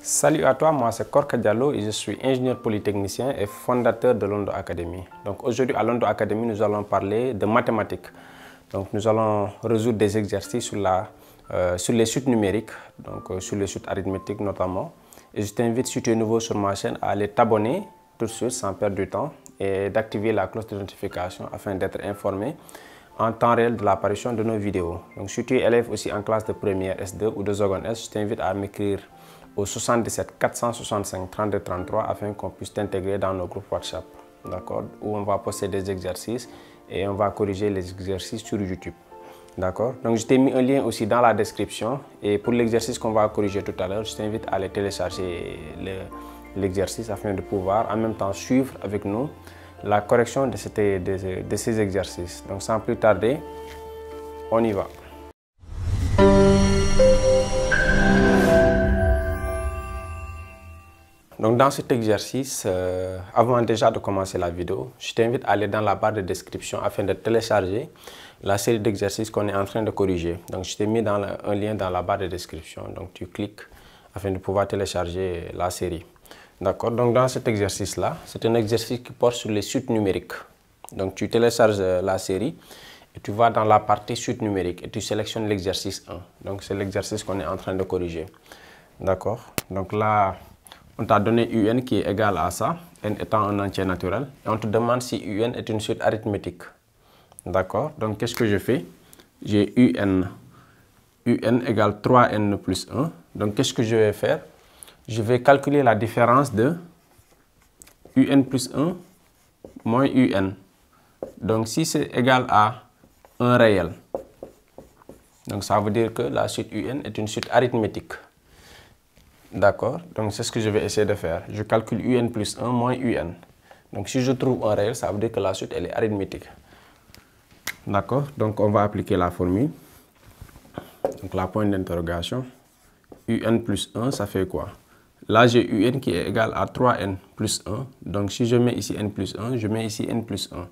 Salut à toi, moi c'est Korka Diallo et je suis ingénieur polytechnicien et fondateur de Londo Academy. Donc aujourd'hui à Londo Academy, nous allons parler de mathématiques. Donc nous allons résoudre des exercices sur les suites numériques, donc sur les suites arithmétiques notamment. Et je t'invite, si tu es nouveau sur ma chaîne, à aller t'abonner tout de suite sans perdre du temps et d'activer la cloche de notification afin d'être informé en temps réel de l'apparition de nos vidéos. Donc si tu es élève aussi en classe de première S2 ou de seconde S, je t'invite à m'écrire au 77 465 32 33 afin qu'on puisse t'intégrer dans nos groupes WhatsApp, d'accord, où on va poster des exercices et on va corriger les exercices sur YouTube, d'accord. Donc je t'ai mis un lien aussi dans la description et pour l'exercice qu'on va corriger tout à l'heure, je t'invite à aller télécharger l'exercice afin de pouvoir en même temps suivre avec nous la correction de ces exercices. Donc sans plus tarder, on y va. Donc dans cet exercice, avant déjà de commencer la vidéo, je t'invite à aller dans la barre de description afin de télécharger la série d'exercices qu'on est en train de corriger. Donc je t'ai mis un lien dans la barre de description, donc tu cliques afin de pouvoir télécharger la série. D'accord, donc dans cet exercice-là, c'est un exercice qui porte sur les suites numériques. Donc tu télécharges la série et tu vas dans la partie suite numérique et tu sélectionnes l'exercice 1. Donc c'est l'exercice qu'on est en train de corriger. D'accord, donc là, on t'a donné UN qui est égal à ça, n étant un entier naturel, et on te demande si UN est une suite arithmétique. D'accord, donc qu'est-ce que je fais? J'ai UN égale 3n plus 1. Donc qu'est-ce que je vais faire? Je vais calculer la différence de UN plus 1 moins UN. Donc si c'est égal à 1 réel, donc ça veut dire que la suite UN est une suite arithmétique. D'accord, donc c'est ce que je vais essayer de faire. Je calcule UN plus 1 moins UN. Donc si je trouve un réel, ça veut dire que la suite elle est arithmétique. D'accord, donc on va appliquer la formule. Donc la pointe d'interrogation. UN plus 1, ça fait quoi? Là j'ai UN qui est égal à 3n plus 1. Donc si je mets ici n plus 1, je mets ici n plus 1.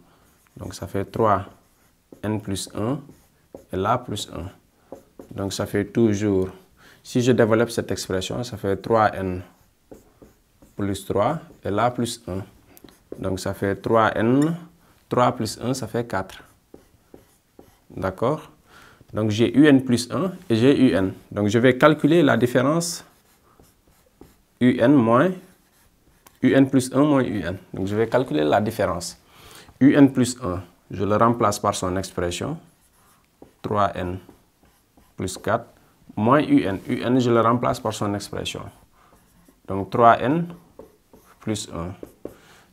Donc ça fait 3n plus 1 et là plus 1. Donc ça fait toujours... Si je développe cette expression, ça fait 3n plus 3 et là plus 1. Donc ça fait 3n, 3 plus 1, ça fait 4. D'accord? Donc j'ai un plus 1 et j'ai un. Donc je vais calculer la différence un plus 1 moins un. Donc je vais calculer la différence. Un plus 1, je le remplace par son expression. 3n plus 4. Moins un, je le remplace par son expression. Donc 3n plus 1.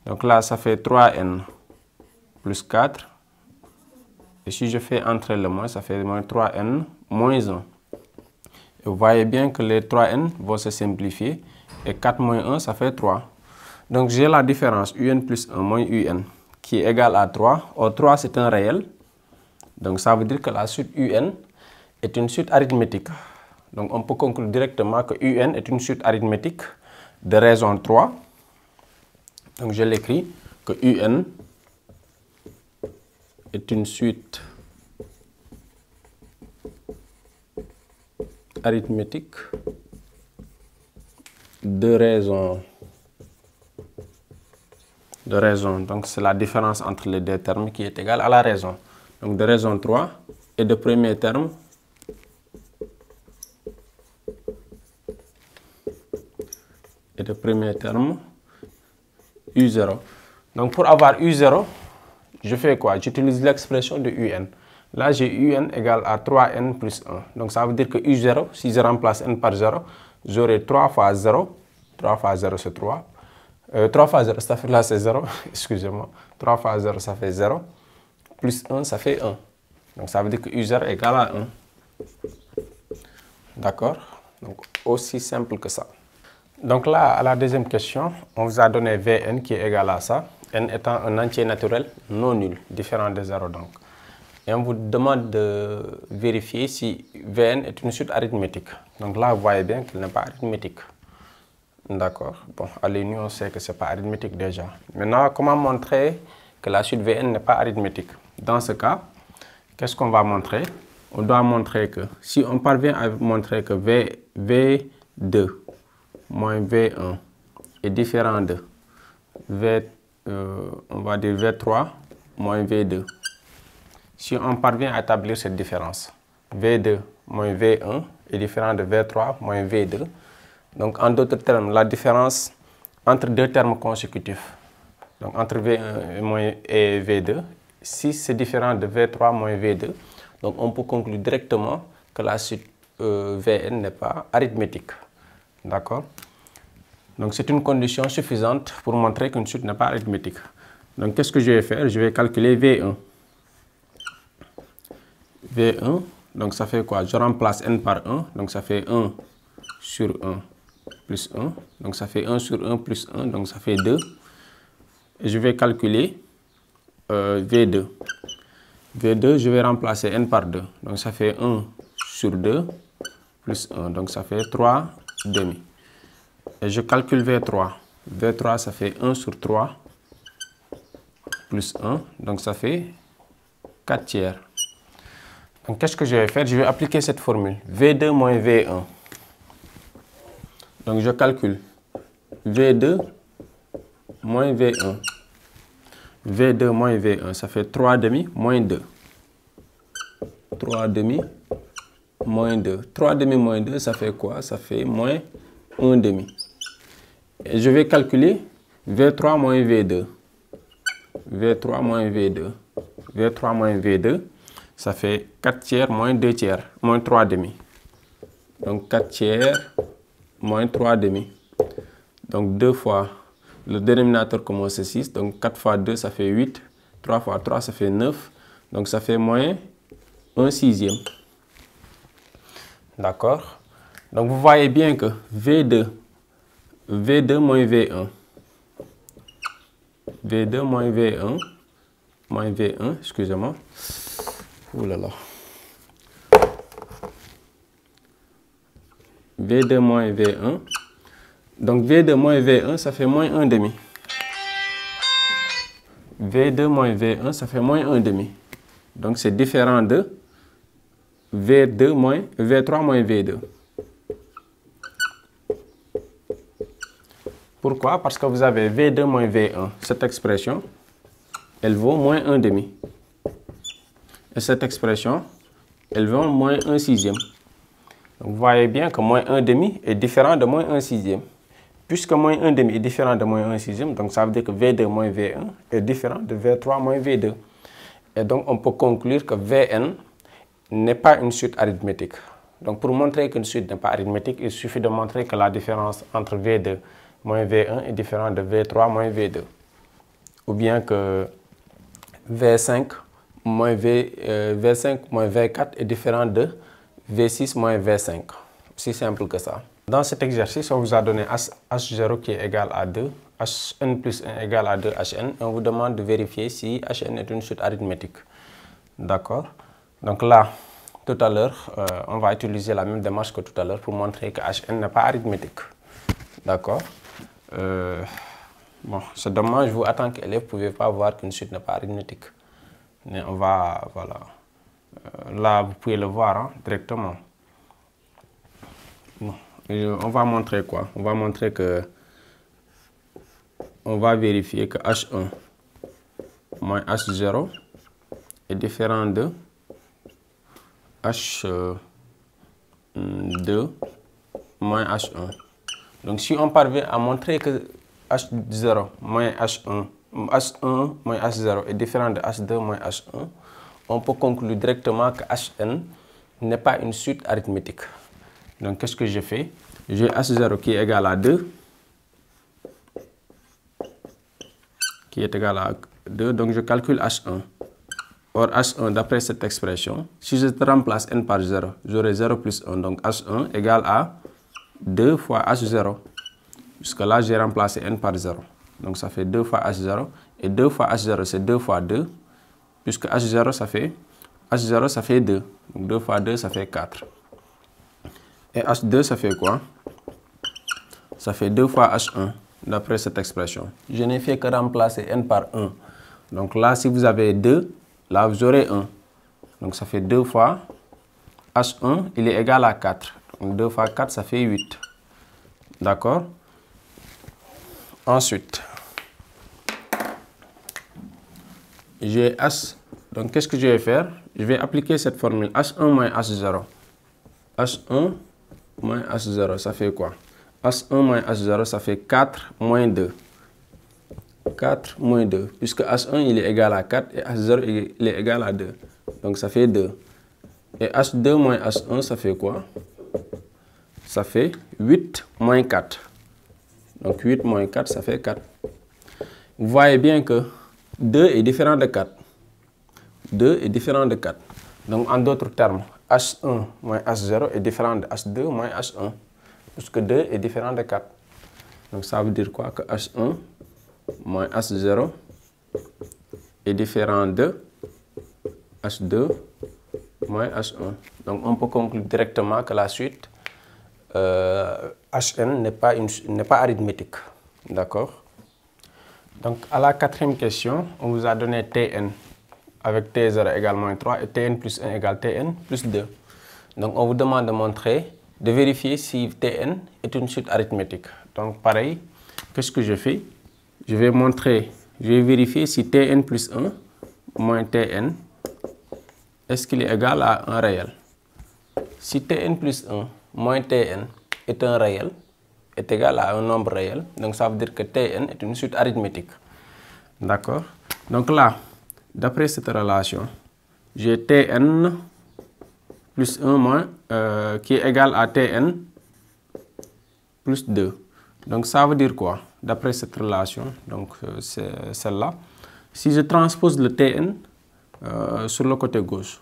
Donc là, ça fait 3n plus 4. Et si je fais entrer le moins, ça fait moins 3n moins 1. Et vous voyez bien que les 3n vont se simplifier. Et 4 moins 1, ça fait 3. Donc j'ai la différence un plus 1 moins un qui est égal à 3. Or 3, c'est un réel. Donc ça veut dire que la suite un est une suite arithmétique. Donc on peut conclure directement que UN est une suite arithmétique de raison 3. Donc je l'écris que UN est une suite arithmétique de raison. Donc c'est la différence entre les deux termes qui est égale à la raison. Donc de raison 3 et de premier terme U0. Donc pour avoir U0, je fais quoi? J'utilise l'expression de UN. Là, j'ai UN égale à 3n plus 1. Donc ça veut dire que U0, si je remplace n par 0, j'aurai 3 fois 0. 3 fois 0, c'est 3. 3 fois 0, ça fait là, c'est 0. Excusez-moi. 3 fois 0, ça fait 0. Plus 1, ça fait 1. Donc ça veut dire que U0 égale à 1. D'accord? Donc aussi simple que ça. Donc là, à la deuxième question, on vous a donné Vn qui est égal à ça, n étant un entier naturel non nul, différent de 0 donc. Et on vous demande de vérifier si Vn est une suite arithmétique. Donc là, vous voyez bien qu'il n'est pas arithmétique. D'accord. Bon, à l'œil nu, on sait que ce n'est pas arithmétique déjà. Maintenant, comment montrer que la suite Vn n'est pas arithmétique? Dans ce cas, qu'est-ce qu'on va montrer? On doit montrer que, si on parvient à montrer que V2 moins V1 est différent de on va dire V3 moins V2. Si on parvient à établir cette différence, V2 moins V1 est différent de V3 moins V2. Donc en d'autres termes, la différence entre deux termes consécutifs, donc entre V1 et V2, si c'est différent de V3 moins V2, donc on peut conclure directement que la suite Vn n'est pas arithmétique. D'accord? Donc c'est une condition suffisante pour montrer qu'une suite n'est pas arithmétique. Donc qu'est-ce que je vais faire? Je vais calculer V1. V1, donc ça fait quoi? Je remplace n par 1, donc ça fait 1 sur 1 plus 1, donc ça fait 1 sur 1 plus 1, donc ça fait 2. Et je vais calculer V2. V2, je vais remplacer n par 2, donc ça fait 1 sur 2 plus 1, donc ça fait 3 demi. Et je calcule V3. V3, ça fait 1 sur 3 plus 1, donc ça fait 4 tiers. Donc qu'est-ce que je vais faire? Je vais appliquer cette formule. V2 moins V1. Donc je calcule V2 moins V1. V2 moins V1, ça fait 3 demi moins 2. 3 demi moins 2. 3 demi moins 2, ça fait quoi? Ça fait moins 1 demi. Et je vais calculer V3 moins V2. V3 moins V2. V3 moins V2, ça fait 4 tiers moins 2 tiers, moins 3 demi. Donc 4 tiers moins 3 demi. Donc 2 fois, le dénominateur commence c'est 6, donc 4 fois 2 ça fait 8, 3 fois 3 ça fait 9, donc ça fait moins 1 sixième. D'accord? Donc vous voyez bien que V2 moins V1, V2 moins V1, excusez-moi. Ouh là là. V2 moins V1. Donc V2 moins V1, ça fait moins 1 demi. V2 moins V1, ça fait moins 1 demi. Donc c'est différent de V3 moins V2. Pourquoi? Parce que vous avez V2 moins V1. Cette expression, elle vaut moins 1 demi. Et cette expression, elle vaut moins 1 sixième. Donc vous voyez bien que moins 1 demi est différent de moins 1 sixième. Puisque moins 1 demi est différent de moins 1 sixième, donc ça veut dire que V2 moins V1 est différent de V3 moins V2. Et donc on peut conclure que Vn n'est pas une suite arithmétique. Donc pour montrer qu'une suite n'est pas arithmétique, il suffit de montrer que la différence entre V2 moins V1 est différente de V3 moins V2. Ou bien que V5 moins V4 est différent de V6 moins V5. Aussi simple que ça. Dans cet exercice, on vous a donné H0 qui est égal à 2, Hn plus 1 égale à 2 Hn, et on vous demande de vérifier si Hn est une suite arithmétique. D'accord? Donc là, tout à l'heure, on va utiliser la même démarche que tout à l'heure pour montrer que Hn n'est pas arithmétique. D'accord? Bon, c'est dommage, vous, en tant qu'élève, vous ne pouvez pas voir qu'une suite n'est pas arithmétique. Mais on va, voilà. Là, vous pouvez le voir hein, directement. Bon. On va montrer quoi? On va montrer que on va vérifier que H1 moins H0 est différent de H2 moins H1. Donc si on parvient à montrer que H0 moins H1 moins H0 est différent de H2 moins H1, on peut conclure directement que Hn n'est pas une suite arithmétique. Donc qu'est-ce que je fais? J'ai H0 qui est égal à 2, donc je calcule H1. Or H1, d'après cette expression, si je remplace n par 0, j'aurai 0 plus 1, donc H1 égale à 2 fois H0. Jusque là, j'ai remplacé n par 0. Donc ça fait 2 fois H0, et 2 fois H0 c'est 2 fois 2, puisque H0 ça fait 2, donc 2 fois 2 ça fait 4. Et H2 ça fait quoi? Ça fait 2 fois H1, d'après cette expression. Je n'ai fait que remplacer n par 1. Donc là, si vous avez 2, là vous aurez 1. Donc ça fait 2 fois H1, il est égal à 4. Donc 2 fois 4, ça fait 8. D'accord? Ensuite, j'ai H. Donc, qu'est-ce que je vais faire? Je vais appliquer cette formule H1 moins H0. H1 moins H0, ça fait quoi? H1 moins H0, ça fait 4 moins 2. 4 moins 2, puisque H1 il est égal à 4 et H0 il est égal à 2. Donc ça fait 2. Et H2 moins H1, ça fait quoi? Ça fait 8 moins 4. Donc 8 moins 4, ça fait 4. Vous voyez bien que 2 est différent de 4. 2 est différent de 4. Donc en d'autres termes, H1 moins H0 est différent de H2 moins H1. Puisque 2 est différent de 4. Donc ça veut dire quoi? Que H1 moins H0 est différent de H2 moins H1. Donc on peut conclure directement que la suite Hn n'est pas arithmétique. D'accord? Donc à la quatrième question, on vous a donné Tn avec T0 égale moins 3 et Tn plus 1 égale Tn plus 2. Donc on vous demande de vérifier si Tn est une suite arithmétique. Donc pareil, qu'est-ce que je fais? Je vais vérifier si Tn plus 1 moins Tn, est-ce qu'il est égal à un réel? Si Tn plus 1 moins Tn est un réel, est égal à un nombre réel, donc ça veut dire que Tn est une suite arithmétique. D'accord? Donc là, d'après cette relation, j'ai Tn plus 1 moins, qui est égal à Tn plus 2. Donc ça veut dire quoi? D'après cette relation, donc c'est celle-là. Si je transpose le Tn sur le côté gauche,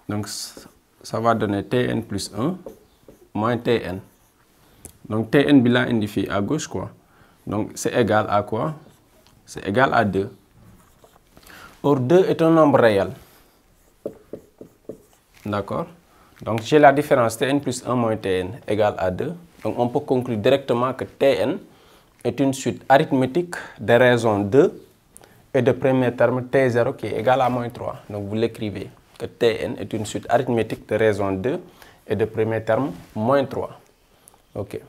donc ça va donner Tn plus 1 moins Tn. Donc Tn bi la indiqué à gauche quoi. Donc c'est égal à quoi? C'est égal à 2. Or 2 est un nombre réel. D'accord? Donc j'ai la différence Tn plus 1 moins Tn égale à 2. Donc on peut conclure directement que Tn est une suite arithmétique de raison 2 et de premier terme T0 qui est égal à moins 3. Donc vous l'écrivez que Tn est une suite arithmétique de raison 2 et de premier terme moins 3. Ok.